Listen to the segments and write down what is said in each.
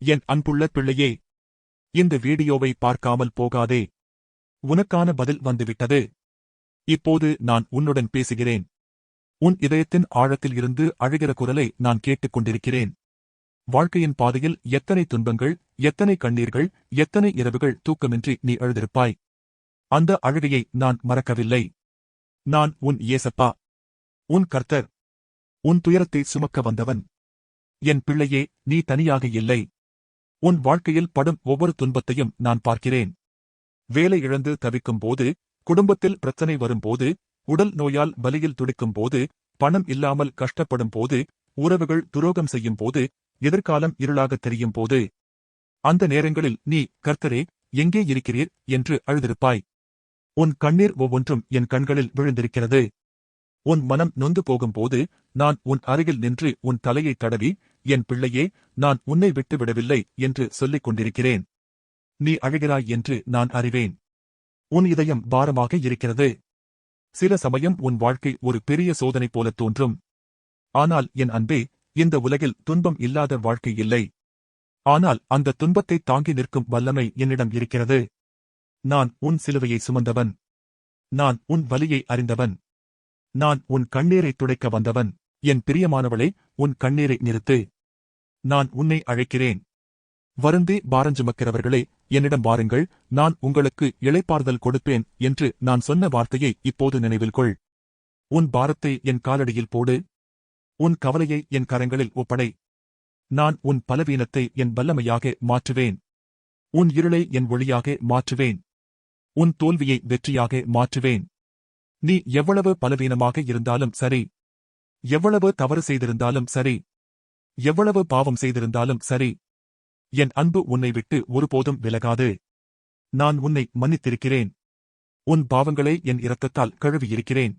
என் அன்புள்ள பிள்ளையே, இந்த வீடியோவை பார்க்காமல் போகாதே. உனக்கான பதில் வந்துவிட்டது. இப்போது நான் உன்னுடன் பேசுகிறேன். உன் இதயத்தின் ஆழத்தில் இருந்து அழுகிற குரலை நான் கேட்டுக் கொண்டிருக்கிறேன். வாழ்க்கையின் பாதையில் எத்தனை துன்பங்கள், எத்தனை கண்ணீர்கள், எத்தனை இரவுகள் தூக்கமின்றி நீ அழுதிருப்பாய். அந்த அழுகையை நான் மறக்கவில்லை. நான் உன் ஏசப்பா, உன் கர்த்தர், உன் துயரத்தை சுமக்க வந்தவன். என் பிள்ளையே, நீ தனியாக இல்லை. உன் வாழ்க்கையில் படும் ஒவ்வொரு துன்பத்தையும் நான் பார்க்கிறேன். வேலை இழந்து தவிக்கும் போது, குடும்பத்தில் பிரச்சனை வரும்போது, உடல் நோயால் வலியில் துடிக்கும் போது, பணம் இல்லாமல் கஷ்டப்படும் போது, உறவுகள் துரோகம் செய்யும் போது, எதிர்காலம் இருளாகத் தெரியும் போது, அந்த நேரங்களில் நீ, கர்த்தரே, எங்கே இருக்கிறீர் என்று அழுதிருப்பாய். உன் கண்ணீர் ஒவ்வொன்றும் என் கண்களில் விழுந்திருக்கிறது. உன் மனம் நொந்து போகும்போது, நான் உன் அருகில் நின்று உன் தலையை தடவி, என் பிள்ளையே, நான் உன்னை விட்டுவிடவில்லை என்று சொல்லிக் கொண்டிருக்கிறேன். நீ அழுகிறாய் என்று நான் அறிவேன். உன் இதயம் பாரமாக இருக்கிறது. சில சமயம் உன் வாழ்க்கை ஒரு பெரிய சோதனை போல தோன்றும். ஆனால் என் அன்பே, இந்த உலகில் துன்பம் இல்லாத வாழ்க்கை இல்லை. ஆனால் அந்த துன்பத்தை தாங்கி நிற்கும் வல்லமை என்னிடம் இருக்கிறது. நான் உன் சிலுவையை சுமந்தவன். நான் உன் வலியை அறிந்தவன். நான் உன் கண்ணீரை துடைக்க வந்தவன். என் பிரியமானவளே, உன் கண்ணீரை நிறுத்து. நான் உன்னை அழைக்கிறேன். வருந்தி பாரஞ்சுமக்கிறவர்களே, என்னிடம் வாருங்கள், நான் உங்களுக்கு இளைப்பாறுதல் கொடுப்பேன் என்று நான் சொன்ன வார்த்தையை இப்போது நினைவில் கொள். உன் பாரத்தை என் காலடியில் போடு. உன் கவலையை என் கரங்களில் ஒப்படை. நான் உன் பலவீனத்தை என் வல்லமையாக மாற்றுவேன். உன் இருளை என் ஒளியாக மாற்றுவேன். உன் தோல்வியை வெற்றியாக மாற்றுவேன். நீ எவ்வளவு பலவீனமாக இருந்தாலும் சரி, எவ்வளவு தவறு செய்திருந்தாலும் சரி, எவ்வளவு பாவம் செய்திருந்தாலும் சரி, என் அன்பு உன்னை விட்டு ஒருபோதும் விலகாது. நான் உன்னை மன்னித்திருக்கிறேன். உன் பாவங்களை என் இரத்தத்தால் கழுவியிருக்கிறேன்.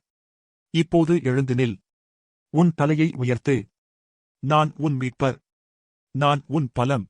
இப்போது எழுந்து நில். உன் தலையை உயர்த்து. நான் உன் மீட்பர். நான் உன் பலம்.